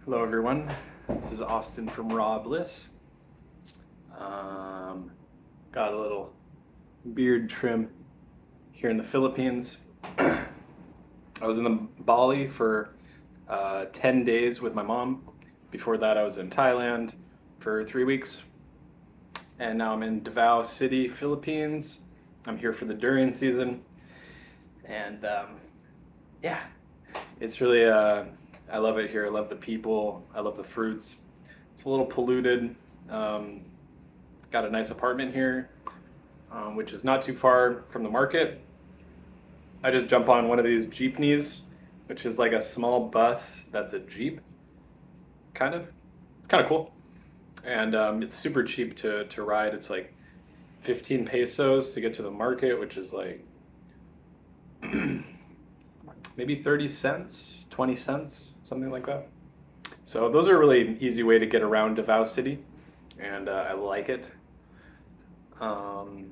Hello everyone, this is Austin from Raw Bliss. Got a little beard trim here in the Philippines. I was in the Bali for 10 days with my mom. Before that I was in Thailand for 3 weeks. And now I'm in Davao City, Philippines. I'm here for the durian season. And yeah, it's really, I love it here. I love the people. I love the fruits. It's a little polluted. Got a nice apartment here, which is not too far from the market. I just jump on one of these jeepneys, which is like a small bus that's a jeep, kind of. It's kind of cool. And it's super cheap to ride. It's like 15 pesos to get to the market, which is like maybe 30 cents, 20 cents, something like that. So those are a really easy way to get around Davao City, and I like it. Um,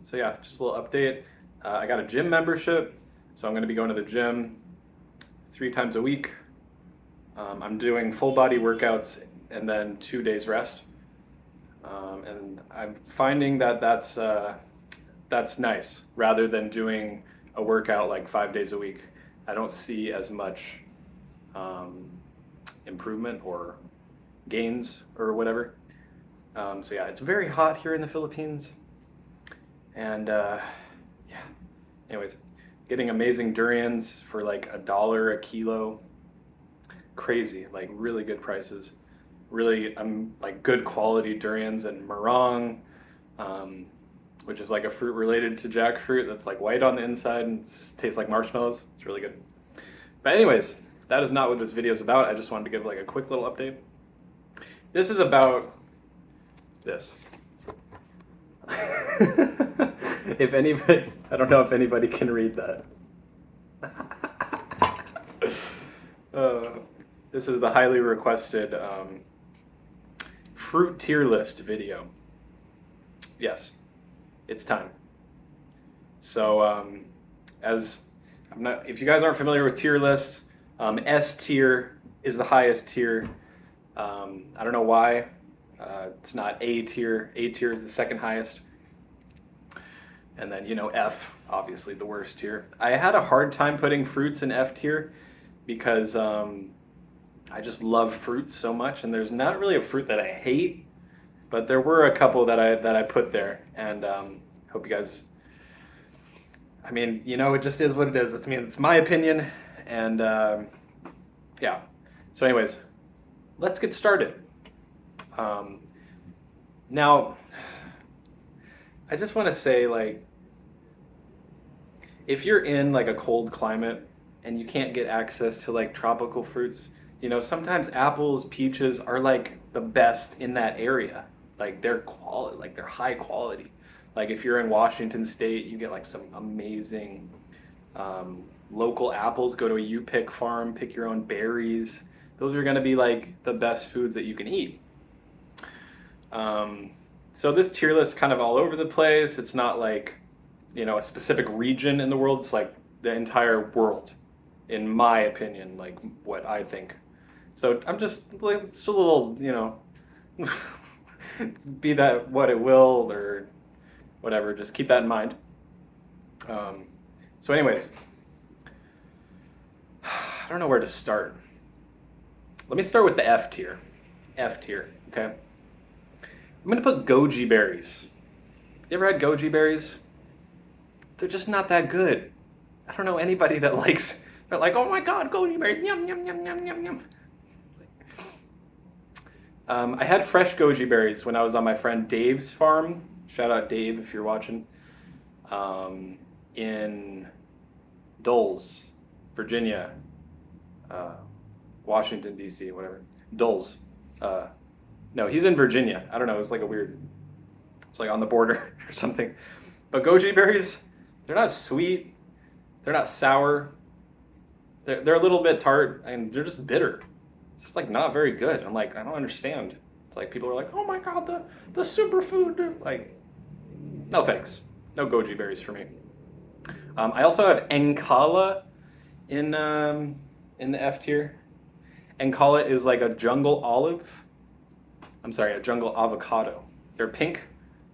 so yeah, just a little update. I got a gym membership, so I'm going to be going to the gym 3 times a week. I'm doing full body workouts and then 2 days rest. And I'm finding that that's nice rather than doing a workout like 5 days a week. I don't see as much improvement or gains or whatever. So yeah, it's very hot here in the Philippines, and yeah. Anyways, getting amazing durians for like $1 a kilo. Crazy, like really good prices. Really, like good quality durians and marang, which is like a fruit related to jackfruit that's like white on the inside and tastes like marshmallows. It's really good. But anyways, that is not what this video is about. I just wanted to give like a quick little update. This is about this. If anybody, I don't know if anybody can read that. This is the highly requested fruit tier list video. Yes, it's time. So, as I'm not, if you guys aren't familiar with tier lists, S tier is the highest tier. I don't know why. It's not A tier. A tier is the second highest. And then, F, obviously the worst tier. I had a hard time putting fruits in F tier because I just love fruits so much, and there's not really a fruit that I hate, but there were a couple that I put there, and hope you guys. I mean, it just is what it is. It's my opinion, and yeah. So, anyways, let's get started. Now, I just want to say, like, if you're in like a cold climate and you can't get access to like tropical fruits, sometimes apples, peaches are like the best in that area. Like they're they're high quality. Like if you're in Washington State, you get like some amazing local apples. Go to a U-Pick farm, pick your own berries. Those are gonna be like the best foods that you can eat. So this tier list kind of all over the place. It's not like, a specific region in the world. It's like the entire world, in my opinion, like what I think. So I'm just like, it's a little, be that what it will or whatever. Just keep that in mind. So anyways, I don't know where to start. Let me start with the F tier. F tier, okay? I'm gonna put goji berries. You ever had goji berries? They're just not that good. I don't know anybody that likes. They're like, oh my god, goji berries, yum yum yum yum yum yum. I had fresh goji berries when I was on my friend Dave's farm. Shout out Dave if you're watching. In Dulles, Virginia, Washington D.C., whatever. Dulles. No, he's in Virginia. I don't know. It's like it's like on the border or something. But goji berries, they're not sweet. They're not sour. They're a little bit tart, and they're just bitter. It's just like not very good. I'm like, I don't understand. It's like people are like, oh my god, the superfood. Like, no thanks. No goji berries for me. I also have Encala in the F tier. and call it is like a jungle olive. I'm sorry, a jungle avocado. They're pink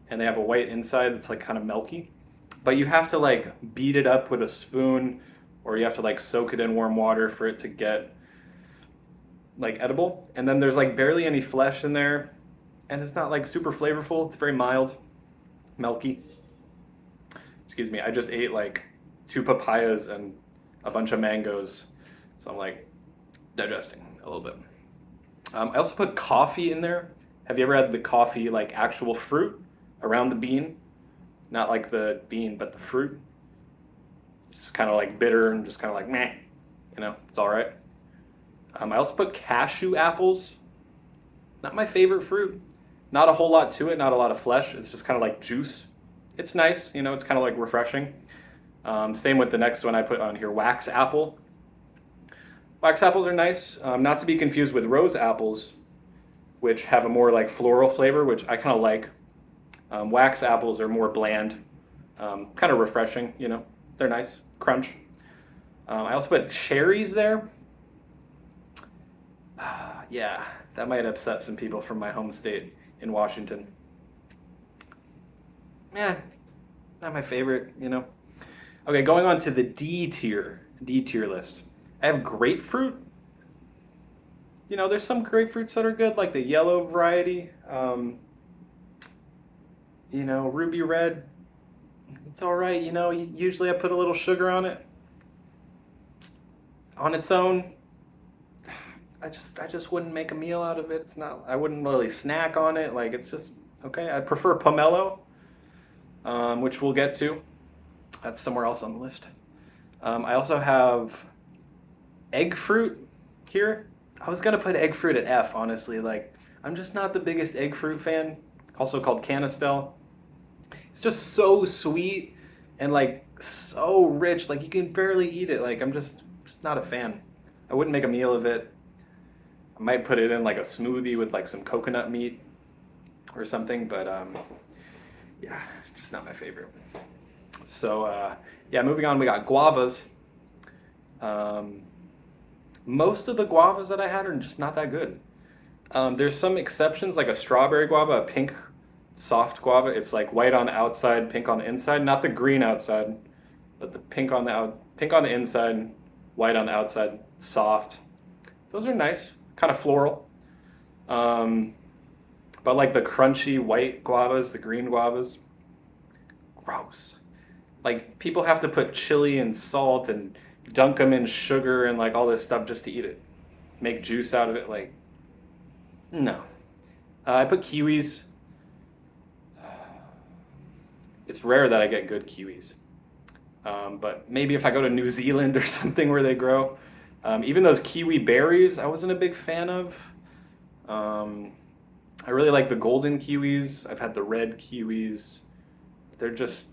and they have a white inside that's like kind of milky. But you have to like beat it up with a spoon or you have to like soak it in warm water for it to get like edible. And then there's like barely any flesh in there and it's not like super flavorful. It's very mild, milky. Excuse me. I just ate like 2 papayas and a bunch of mangoes. So I'm like digesting a little bit. I also put coffee in there. Have you ever had the coffee like actual fruit around the bean? Not like the bean, but the fruit. Just kind of like bitter and just kind of like meh. It's all right. I also put cashew apples. Not my favorite fruit. Not a whole lot to it. Not a lot of flesh. It's just kind of like juice. It's nice. It's kind of like refreshing. Same with the next one I put on here, wax apple. Wax apples are nice. Not to be confused with rose apples, which have a more like floral flavor, which I kind of like. Wax apples are more bland, kind of refreshing. They're nice, crunch. I also put cherries there. Yeah, that might upset some people from my home state in Washington. Yeah, not my favorite. Okay, going on to the D tier list. I have grapefruit. There's some grapefruits that are good, like the yellow variety. Ruby red. It's all right. Usually I put a little sugar on it. On its own, I just wouldn't make a meal out of it. It's not. I wouldn't really snack on it. Like it's just okay. I prefer pomelo, which we'll get to. That's somewhere else on the list. I also have egg fruit here. I was gonna put egg fruit at F, honestly. Like I'm just not the biggest egg fruit fan. Also called Canistel. It's just so sweet and like so rich. Like you can barely eat it. Like I'm just not a fan. I wouldn't make a meal of it. I might put it in like a smoothie with like some coconut meat or something, but yeah, just not my favorite. So yeah, moving on, we got guavas. Most of the guavas that I had are just not that good. There's some exceptions, like a strawberry guava, a pink soft guava. It's like white on the outside, pink on the inside. Not the green outside, but the pink on the inside, white on the outside, soft. Those are nice, kind of floral. But like the crunchy white guavas, the green guavas, gross. Like people have to put chili and salt and dunk them in sugar and like all this stuff just to eat it. Make juice out of it. Like, no. I put kiwis. It's rare that I get good kiwis. But maybe if I go to New Zealand or something where they grow. Even those kiwi berries, I wasn't a big fan of. I really like the golden kiwis. I've had the red kiwis. They're just,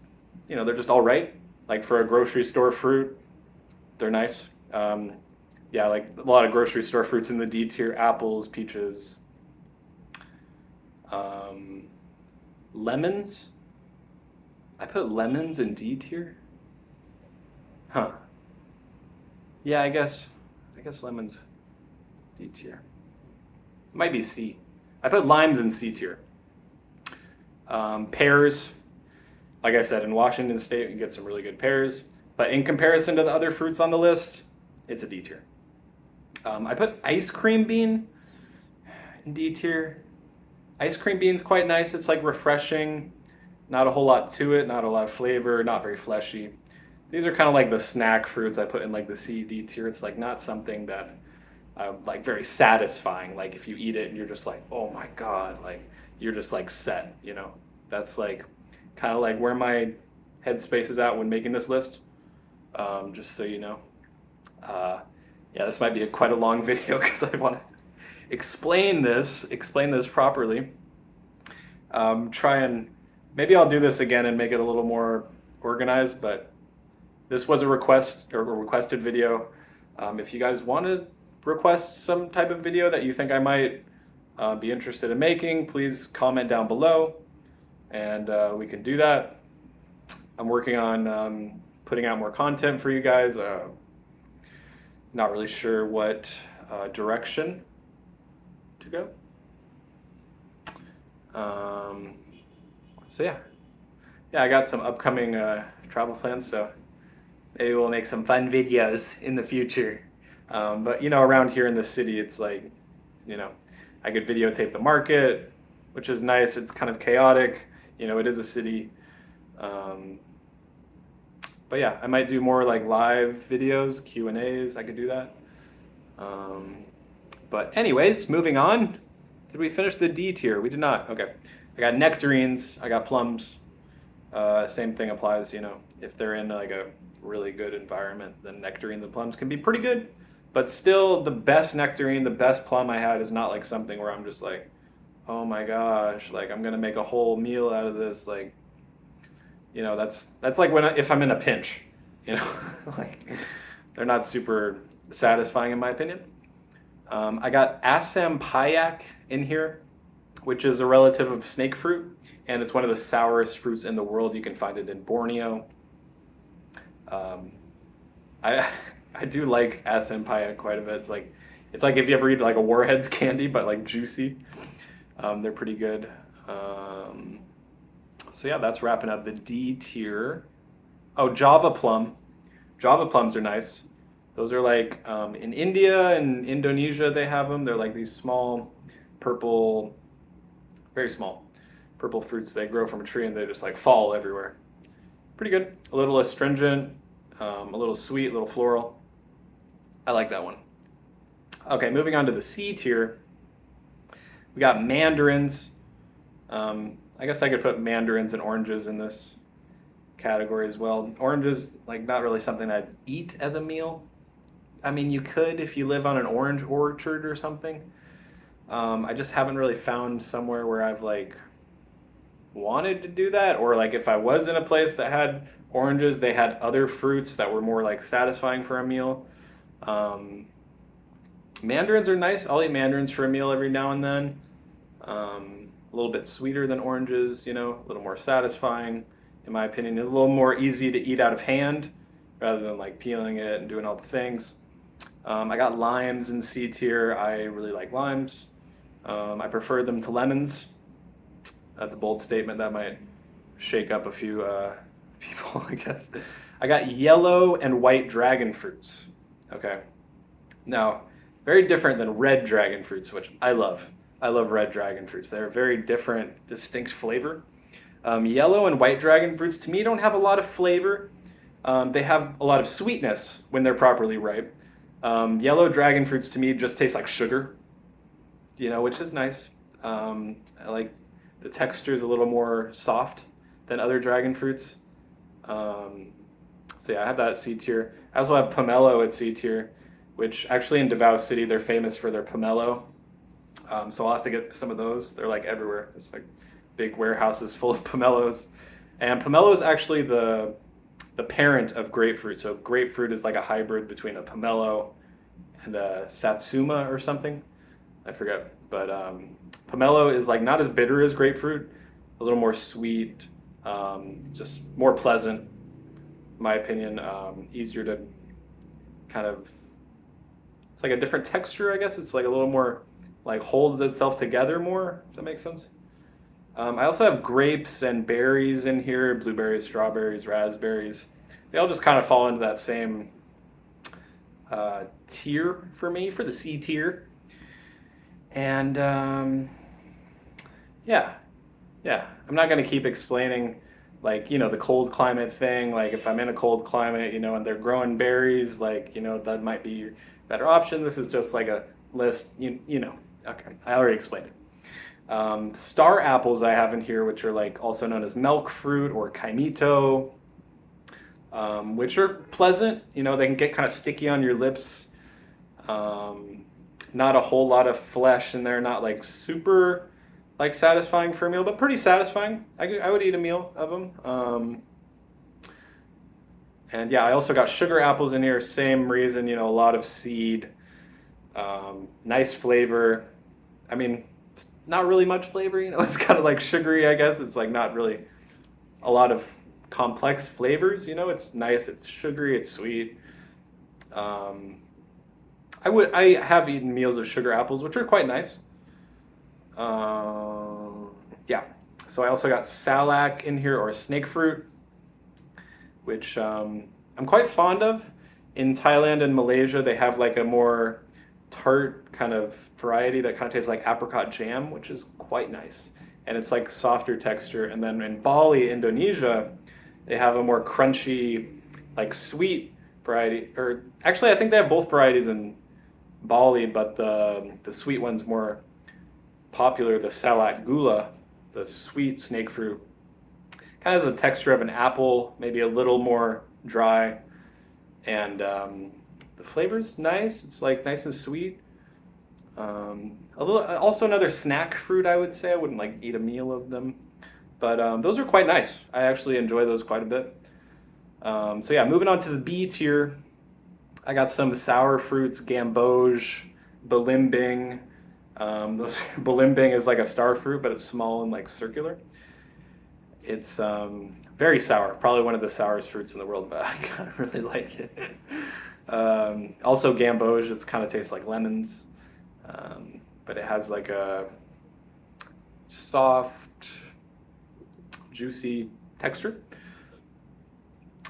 they're just all right. Like for a grocery store fruit, they're nice. Yeah, like a lot of grocery store fruits in the D tier: apples, peaches, lemons. I put lemons in D tier. Huh. Yeah, I guess lemons D tier. Might be C. I put limes in C tier. Pears. Like I said, in Washington State, you get some really good pears. But in comparison to the other fruits on the list, it's a D tier. I put ice cream bean in D tier. Ice cream bean's quite nice. It's like refreshing. Not a whole lot to it. Not a lot of flavor. Not very fleshy. These are kind of like the snack fruits I put in like the C, D tier. It's like not something that like very satisfying. Like if you eat it and you're just like, oh my God, like you're just like set, That's like kind of like where my headspace is at when making this list. Just so you know. Yeah, this might be quite a long video because I want to explain this properly. Maybe I'll do this again and make it a little more organized, but this was a request or a requested video. If you guys want to request some type of video that you think I might be interested in making, please comment down below and we can do that. I'm working on putting out more content for you guys. Not really sure what direction to go. So yeah, I got some upcoming travel plans, so maybe we'll make some fun videos in the future. But around here in the city, it's like, you know, I could videotape the market, which is nice. It's kind of chaotic. It is a city. Um, but yeah, I might do more like live videos, Q&As. I could do that. Um, but anyways, moving on. Did we finish the D tier? We did not. Okay. I got nectarines. I got plums. Same thing applies, if they're in like a really good environment, then nectarines and plums can be pretty good. But still, the best nectarine, the best plum I had is not like something where I'm just like, oh my gosh, like I'm gonna make a whole meal out of this. Like, that's like if I'm in a pinch, like they're not super satisfying in my opinion. I got Assam Payak in here, which is a relative of snake fruit, and it's one of the sourest fruits in the world. You can find it in Borneo. I I do like Assam Payak quite a bit. It's like if you ever eat like a Warheads candy, but like juicy. They're pretty good. So yeah, that's wrapping up the D tier. Oh, Java plum. Java plums are nice. Those are like in India and Indonesia they have them. They're like these small, purple, very small, purple fruits. They grow from a tree and they just like fall everywhere. Pretty good. A little astringent, a little sweet, a little floral. I like that one. Okay, moving on to the C tier. We got mandarins. I guess I could put mandarins and oranges in this category as well. Oranges, like, not really something I'd eat as a meal. I mean, you could if you live on an orange orchard or something. I just haven't really found somewhere where I've like wanted to do that, or like if I was in a place that had oranges, they had other fruits that were more like satisfying for a meal. Um, Mandarins are nice. I'll eat mandarins for a meal every now and then. A little bit sweeter than oranges, a little more satisfying, in my opinion. A little more easy to eat out of hand rather than like peeling it and doing all the things. I got limes in C tier. I really like limes. I prefer them to lemons. That's a bold statement that might shake up a few people, I guess. I got yellow and white dragon fruits. Okay. Now, very different than red dragon fruits, which I love. I love red dragon fruits. They're a very different, distinct flavor. Yellow and white dragon fruits, to me, don't have a lot of flavor. They have a lot of sweetness when they're properly ripe. Yellow dragon fruits, to me, just taste like sugar, which is nice. I like the texture is a little more soft than other dragon fruits. So yeah, I have that at C tier. I also have pomelo at C tier, which actually in Davao City, they're famous for their pomelo. So I'll have to get some of those. They're like everywhere. There's like big warehouses full of pomelos. And pomelo is actually the parent of grapefruit. So grapefruit is like a hybrid between a pomelo and a satsuma or something. I forget. But pomelo is like not as bitter as grapefruit, a little more sweet, just more pleasant, in my opinion. Easier to kind of, it's like a different texture, I guess. It's like a little more, like holds itself together more. Does that make sense? I also have grapes and berries in here, blueberries, strawberries, raspberries. They all just kind of fall into that same tier for me, for the C tier. And yeah, I'm not going to keep explaining like, the cold climate thing. Like if I'm in a cold climate, and they're growing berries, like, that might be your better option. This is just like a list, Okay, I already explained it. Star apples I have in here, which are like also known as milk fruit or kaimito, which are pleasant. They can get kind of sticky on your lips. Not a whole lot of flesh in there, not like super like satisfying for a meal, but pretty satisfying. I would eat a meal of them. And yeah, I also got sugar apples in here, same reason, a lot of seed, nice flavor. I mean, not really much flavor, it's kind of like sugary, I guess. It's like not really a lot of complex flavors, it's nice, it's sugary, it's sweet. I have eaten meals of sugar apples, which are quite nice. Yeah. So I also got salak in here, or snake fruit, which I'm quite fond of. In Thailand and Malaysia, they have like a more tart kind of variety that kind of tastes like apricot jam, which is quite nice. And it's like softer texture. And then in Bali, Indonesia, they have a more crunchy, like sweet variety. Or actually, I think they have both varieties in Bali, but the sweet one's more popular. The salak gula, the sweet snake fruit, kind of has the texture of an apple, maybe a little more dry, and the flavor's nice. It's like nice and sweet. A little, also another snack fruit, I would say. I wouldn't like eat a meal of them, but those are quite nice. I actually enjoy those quite a bit. So yeah, moving on to the B tier, I got some sour fruits, gamboge, belimbing. Belimbing is like a star fruit, but it's small and like circular. It's very sour, probably one of the sourest fruits in the world, but I kind of really like it. Also, gamboge, it's kind of tastes like lemons, but it has like a soft, juicy texture.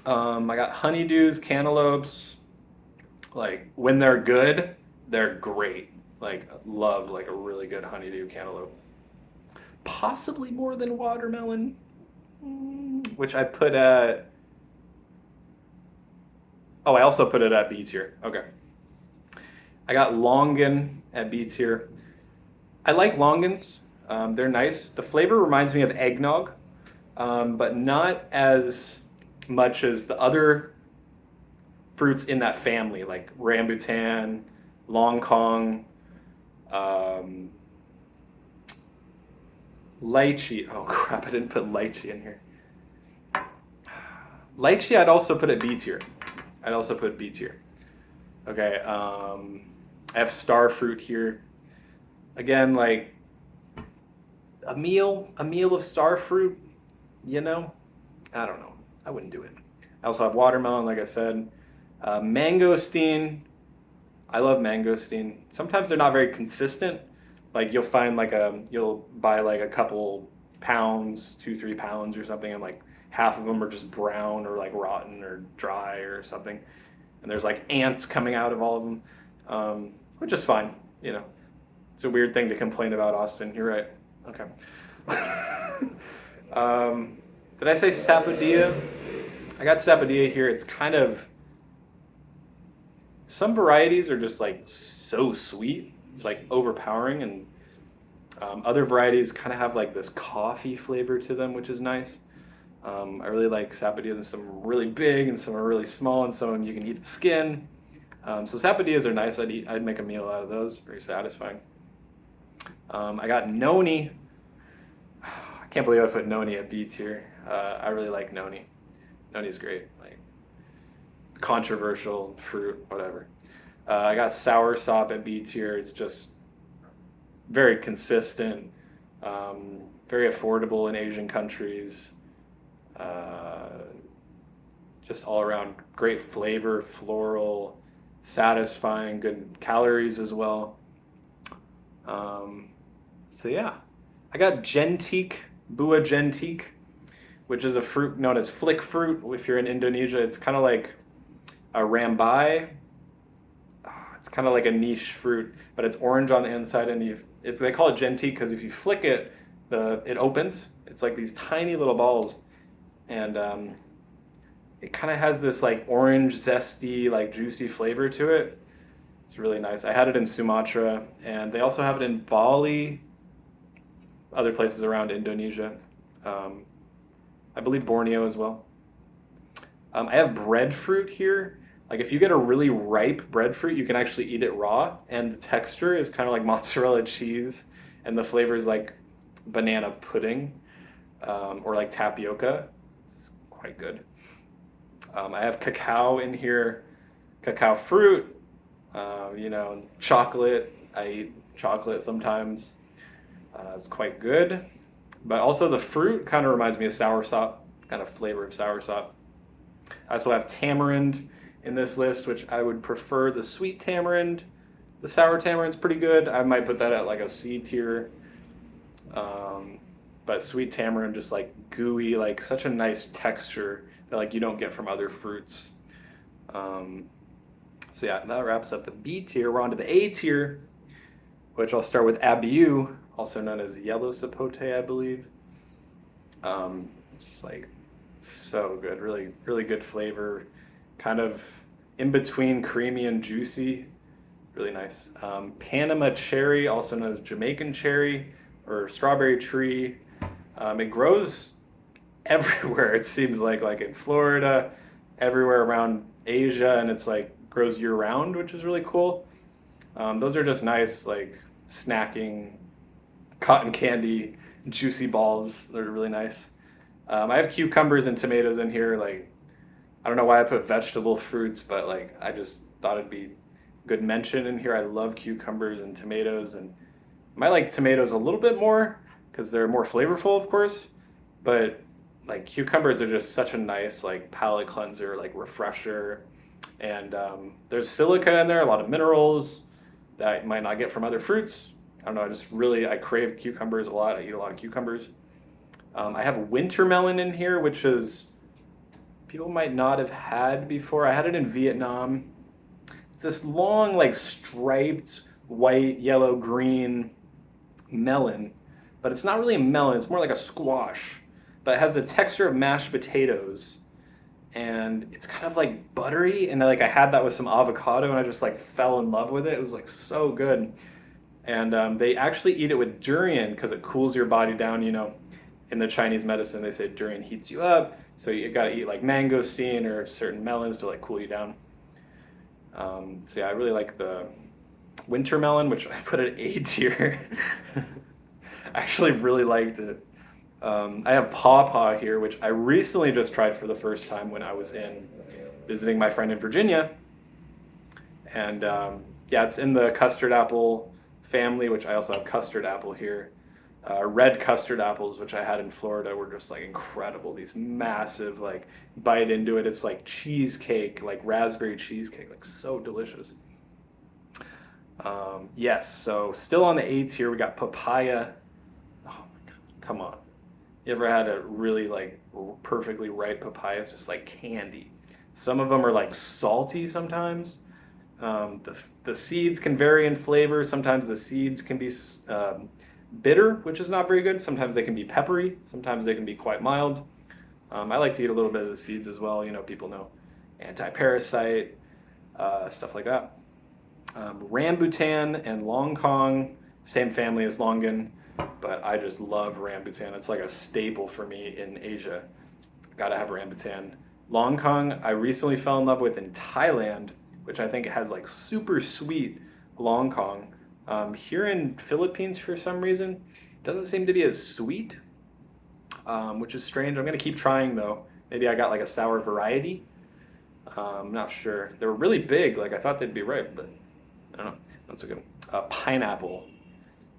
I got honeydews, cantaloupes. Like when they're good, they're great. Like love like a really good honeydew cantaloupe. Possibly more than watermelon, which I put at. Oh, I also put it at B tier. Okay. I got longan at B tier. I like longans. They're nice. The flavor reminds me of eggnog, but not as much as the other fruits in that family, like rambutan, longkong, um, lychee. Oh crap! I didn't put lychee in here. Lychee, I'd also put at B tier. I'd also put B tier. Okay. I have star fruit here. Again, like a meal of star fruit. You know, I don't know. I wouldn't do it. I also have watermelon, like I said. Mangosteen. I love mangosteen. Sometimes they're not very consistent. Like you'll find like you'll buy like a couple pounds, 2, 3 pounds or something, and like half of them are just brown or like rotten or dry or something. And there's like ants coming out of all of them, which is fine. You know, it's a weird thing to complain about, Austin. You're right. Okay. Did I say sapodilla? I got sapodilla here. It's kind of some varieties are just like so sweet. It's like overpowering, and other varieties kind of have like this coffee flavor to them, which is nice. I really like sapodillas, and some are really big, and some are really small, and some of them you can eat the skin. So sapodillas are nice. I'd make a meal out of those. Very satisfying. I got noni. I can't believe I put noni at B tier. I really like noni. Noni's great. Like controversial fruit, whatever. I got soursop at B tier. It's just very consistent, very affordable in Asian countries. Just all around great flavor, floral, satisfying, good calories as well. So yeah, I got Jentik, Buah Jentik, which is a fruit known as flick fruit. If you're in Indonesia, it's kind of like a rambai. It's kind of like a niche fruit, but it's orange on the inside, and they call it Jentik because if you flick it, it opens. It's like these tiny little balls, and it kind of has this like orange, zesty, like juicy flavor to it. It's really nice. I had it in Sumatra, and they also have it in Bali, other places around Indonesia. I believe Borneo as well. I have breadfruit here. Like if you get a really ripe breadfruit, you can actually eat it raw, and the texture is kind of like mozzarella cheese, and the flavor is like banana pudding, or like tapioca. It's quite good. I have cacao in here, cacao fruit, chocolate. I eat chocolate sometimes. It's quite good. But also the fruit kind of reminds me of soursop, kind of flavor of soursop. I also have tamarind in this list, which I would prefer the sweet tamarind The sour tamarind's pretty good. I might put that at like a C tier. But sweet tamarind, just like gooey, like such a nice texture that like you don't get from other fruits. Um, so yeah, that wraps up the B tier. We're on to the A tier, which I'll start with Abiu, also known as yellow sapote, I believe. Just like so good, really, really good flavor, kind of in between creamy and juicy, really nice. Panama cherry, also known as Jamaican cherry or strawberry tree. It grows everywhere. It seems like in Florida, everywhere around Asia, and it's like grows year round, which is really cool. Those are just nice, like snacking, cotton candy, juicy balls. They're really nice. I have cucumbers and tomatoes in here. Like, I don't know why I put vegetable fruits, but like I just thought it'd be good mention in here. I love cucumbers and tomatoes, and I might like tomatoes a little bit more because they're more flavorful, of course. But like cucumbers are just such a nice like palate cleanser, like refresher, and there's silica in there, a lot of minerals that you might not get from other fruits. I don't know. I crave cucumbers a lot. I eat a lot of cucumbers. I have winter melon in here, which is people might not have had before. I had it in Vietnam. It's this long, like striped white, yellow, green melon, but it's not really a melon. It's more like a squash, but it has the texture of mashed potatoes, and it's kind of like buttery. And like I had that with some avocado, and I just like fell in love with it. It was like so good. And they actually eat it with durian because it cools your body down. In the Chinese medicine, they say durian heats you up, so you got to eat like mangosteen or certain melons to like cool you down. So yeah, I really like the winter melon, which I put at A tier. I actually really liked it. I have pawpaw here, which I recently just tried for the first time when I was in visiting my friend in Virginia. And yeah, it's in the custard apple family, which I also have custard apple here. Red custard apples, which I had in Florida, were just like incredible. These massive, like bite into it. It's like cheesecake, like raspberry cheesecake, like so delicious. Yes, so still on the A tier, we got papaya. Oh my God, come on. You ever had a really like perfectly ripe papaya? It's just like candy. Some of them are like salty sometimes. The seeds can vary in flavor. Sometimes the seeds can be bitter, which is not very good. Sometimes they can be peppery. Sometimes they can be quite mild. I like to eat a little bit of the seeds as well. People know anti-parasite, stuff like that. Rambutan and Long Kong, same family as Longan, but I just love rambutan. It's like a staple for me in Asia. Gotta have rambutan. Long Kong, I recently fell in love with in Thailand, which I think has like super sweet Long Kong. Here in Philippines, for some reason, it doesn't seem to be as sweet, which is strange. I'm gonna keep trying though. Maybe I got like a sour variety. I'm not sure. They were really big. Like I thought they'd be ripe, but I don't know. Not so good. Pineapple.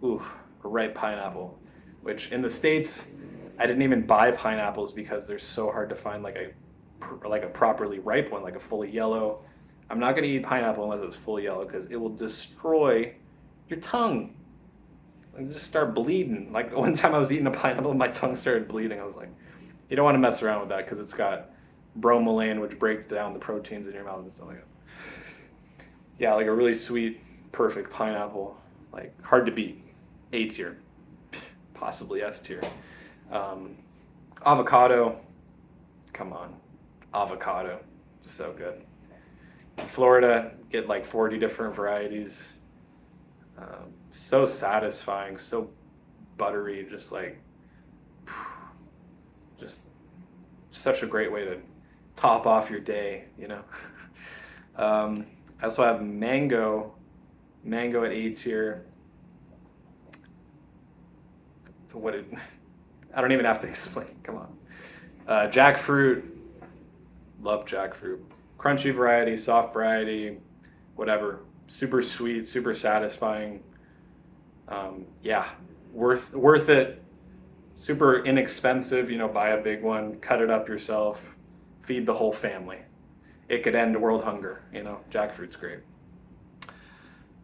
Ooh, a ripe pineapple. Which in the States, I didn't even buy pineapples because they're so hard to find like a properly ripe one, like a fully yellow. I'm not gonna eat pineapple unless it's fully yellow because it will destroy your tongue. Like just start bleeding. Like one time I was eating a pineapple and my tongue started bleeding. I was like, you don't want to mess around with that because it's got bromelain, which breaks down the proteins in your mouth and stuff like that. Yeah, like a really sweet, perfect pineapple. Like hard to beat. A tier, possibly S tier. Avocado, come on, avocado, so good. In Florida, get like 40 different varieties. So satisfying, so buttery, just such a great way to top off your day. I also have mango at A tier. I don't even have to explain. Come on. Jackfruit, love jackfruit. Crunchy variety, soft variety, whatever. Super sweet, super satisfying. Yeah, worth it. Super inexpensive. Buy a big one, cut it up yourself, feed the whole family. It could end world hunger. Jackfruit's great.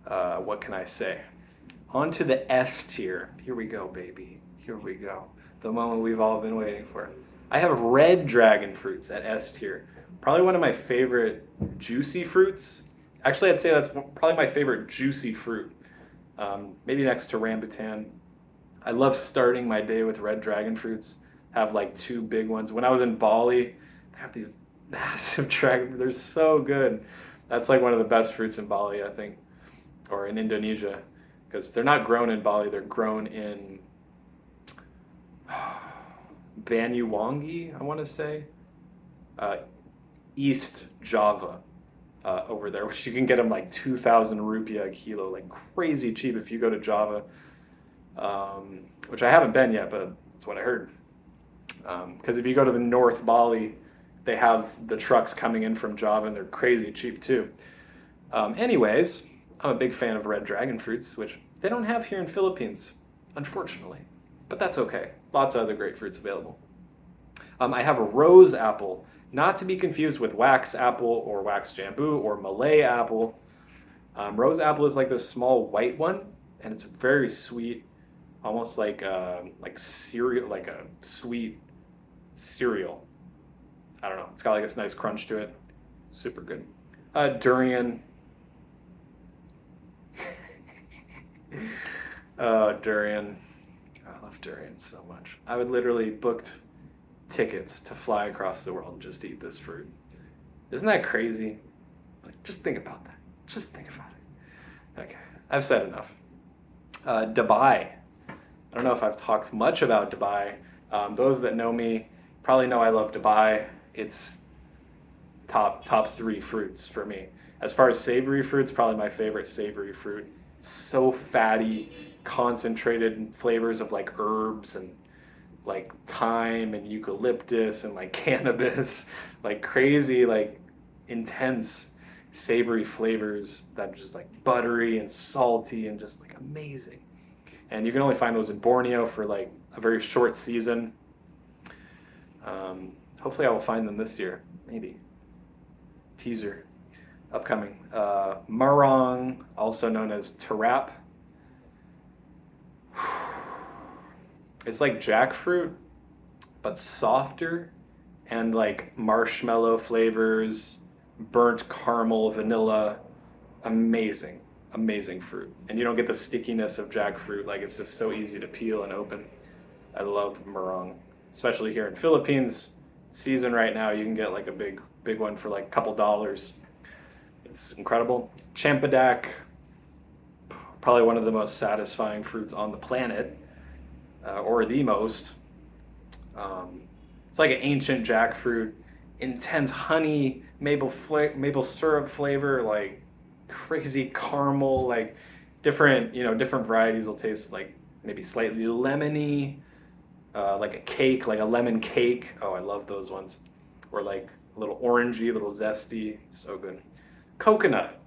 What can I say? On to the S tier. Here we go, baby. Here we go. The moment we've all been waiting for. I have red dragon fruits at S tier. Probably one of my favorite juicy fruits. Actually, I'd say that's probably my favorite juicy fruit. Maybe next to rambutan. I love starting my day with red dragon fruits. Have like two big ones. When I was in Bali, they have these massive dragon fruits. They're so good. That's like one of the best fruits in Bali, I think, or in Indonesia, because they're not grown in Bali. They're grown in Banyuwangi, I want to say, uh, East Java over there, which you can get them like 2,000 rupiah a kilo, like crazy cheap if you go to Java, which I haven't been yet, but that's what I heard. Because if you go to the North Bali, they have the trucks coming in from Java and they're crazy cheap too. Anyways, I'm a big fan of red dragon fruits, which they don't have here in Philippines, unfortunately. But that's okay. Lots of other great fruits available. I have a rose apple, not to be confused with wax apple or wax jambu or Malay apple. Rose apple is like this small white one, and it's very sweet, almost like cereal, like a sweet cereal. I don't know. It's got like this nice crunch to it. Super good. Durian. Durian. I love durian so much. I would literally booked tickets to fly across the world just to eat this fruit. Isn't that crazy? Like, just think about that. Just think about it. Okay, I've said enough. Dubai. I don't know if I've talked much about Dubai. Those that know me probably know I love Dubai. It's top three fruits for me. As far as savory fruits, probably my favorite savory fruit. So fatty, concentrated flavors of like herbs and like thyme and eucalyptus and like cannabis, like crazy, like intense savory flavors that are just like buttery and salty and just like amazing. And you can only find those in Borneo for like a very short season. Hopefully, I will find them this year. Maybe. Teaser. Upcoming. Marang, also known as Tarap. It's like jackfruit, but softer and like marshmallow flavors, burnt caramel, vanilla. Amazing, amazing fruit. And you don't get the stickiness of jackfruit. Like it's just so easy to peel and open. I love marang, especially here in Philippines. Season right now, you can get like a big one for like a couple dollars. It's incredible. Champadak, probably one of the most satisfying fruits on the planet, or the most. It's like an ancient jackfruit, intense honey, maple syrup flavor, like crazy caramel, like different varieties will taste like maybe slightly lemony, like a cake, like a lemon cake. Oh, I love those ones. Or like a little orangey, a little zesty, so good. Coconut,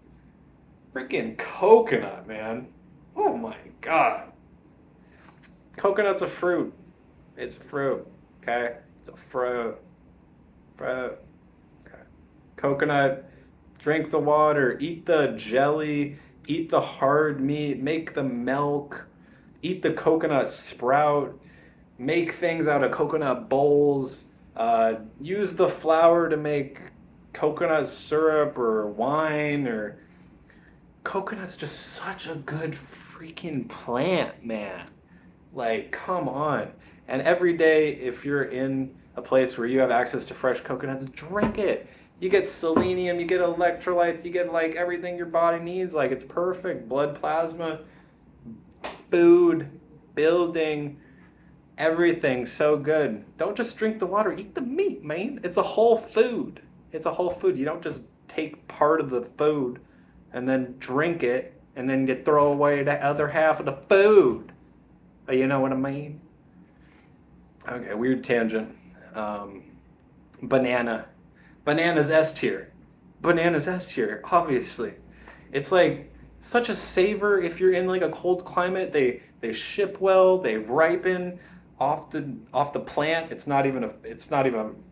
freaking coconut, man. Oh my god. Coconut's a fruit. It's a fruit. Okay? It's a fruit. Fruit. Okay. Coconut, drink the water, eat the jelly, eat the hard meat, make the milk, eat the coconut sprout, make things out of coconut bowls, use the flour to make coconut syrup or wine or coconut's just such a good freaking plant, man. Like, come on. And every day, if you're in a place where you have access to fresh coconuts, drink it. You get selenium, you get electrolytes, you get like everything your body needs. Like, it's perfect. Blood plasma, food, building, everything so good. Don't just drink the water, eat the meat, man. It's a whole food. It's a whole food. You don't just take part of the food and then drink it and then you throw away the other half of the food. You know what I mean? Okay, weird tangent. Banana. Banana's S tier. Banana's S tier, obviously. It's like such a savor if you're in like a cold climate. They ship well, they ripen off the plant. It's not even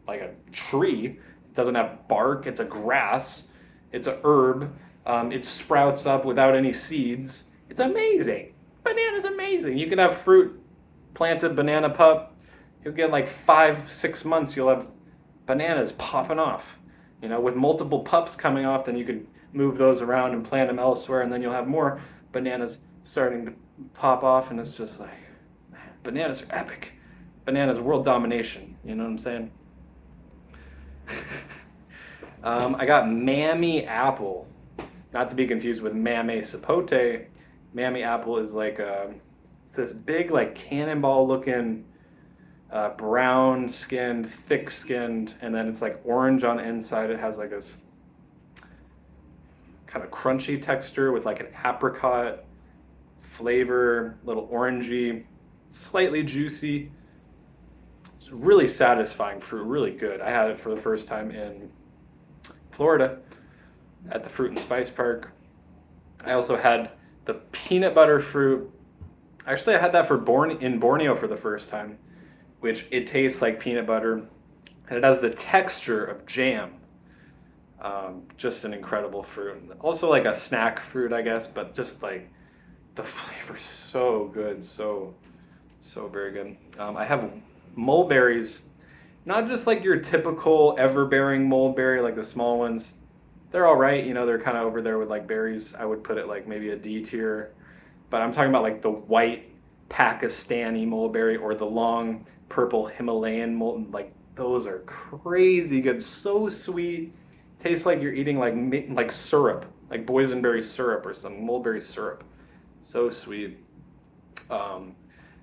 like a tree. It doesn't have bark. It's a grass. It's a herb. It sprouts up without any seeds. It's amazing. Banana's amazing. You can have fruit, plant a banana pup. You'll get like 5, 6 months. You'll have bananas popping off. With multiple pups coming off, then you could move those around and plant them elsewhere, and then you'll have more bananas starting to pop off, and it's just like, man, bananas are epic. Bananas, world domination. You know what I'm saying? I got Mammy apple, not to be confused with Mamey sapote. Mammy apple is like it's this big like cannonball looking brown skinned, thick skinned, and then it's like orange on the inside. It has like this kind of crunchy texture with like an apricot flavor, little orangey, slightly juicy. It's really satisfying fruit, really good. I had it for the first time in Florida at the Fruit and Spice Park. I also had the peanut butter fruit. Actually, I had that in Borneo for the first time, which it tastes like peanut butter, and it has the texture of jam. Just an incredible fruit. Also like a snack fruit, I guess, but just like the flavor's so good, so very good. I have mulberries, not just like your typical ever-bearing mulberry, like the small ones. They're all right, they're kind of over there with like berries. I would put it like maybe a D tier, but I'm talking about like the white Pakistani mulberry or the long purple Himalayan molten. Like those are crazy good, so sweet. Tastes like you're eating like syrup, like boysenberry syrup or some mulberry syrup. So sweet.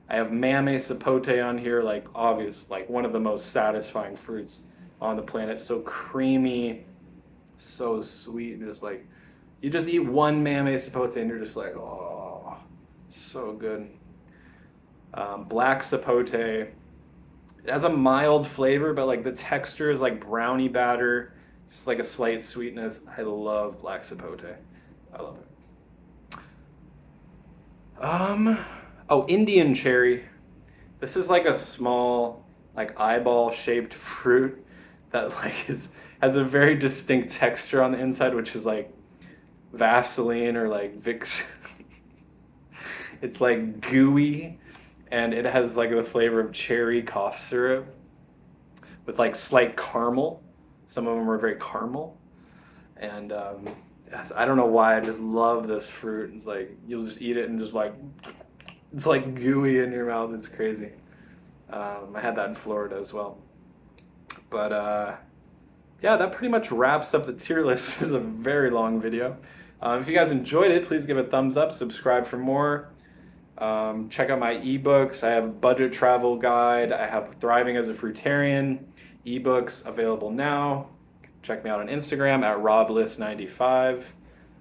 I have Mamey sapote on here, like obvious, like one of the most satisfying fruits on the planet. So creamy, so sweet, just like you just eat one Mamey sapote and you're just like, oh, so good. Black sapote, it has a mild flavor, but like the texture is like brownie batter, just like a slight sweetness. I love black sapote. I love it. Oh, Indian cherry. This is like a small, like eyeball shaped fruit that like has a very distinct texture on the inside, which is like Vaseline or like Vicks. It's like gooey, and it has like the flavor of cherry cough syrup with like slight caramel. Some of them are very caramel, and I don't know why I just love this fruit. It's like you'll just eat it and just like it's like gooey in your mouth. It's crazy. I had that in Florida as well. But yeah, that pretty much wraps up the tier list. This is a very long video. If you guys enjoyed it, please give it a thumbs up, subscribe for more. Check out my ebooks. I have a budget travel guide. I have Thriving as a Fruitarian ebooks available now. Check me out on Instagram at robliss95.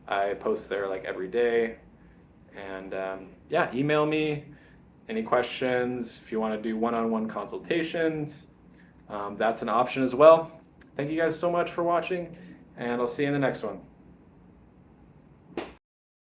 I post there like every day. And yeah, email me any questions. If you want to do one-on-one consultations, that's an option as well. Thank you guys so much for watching, and I'll see you in the next one.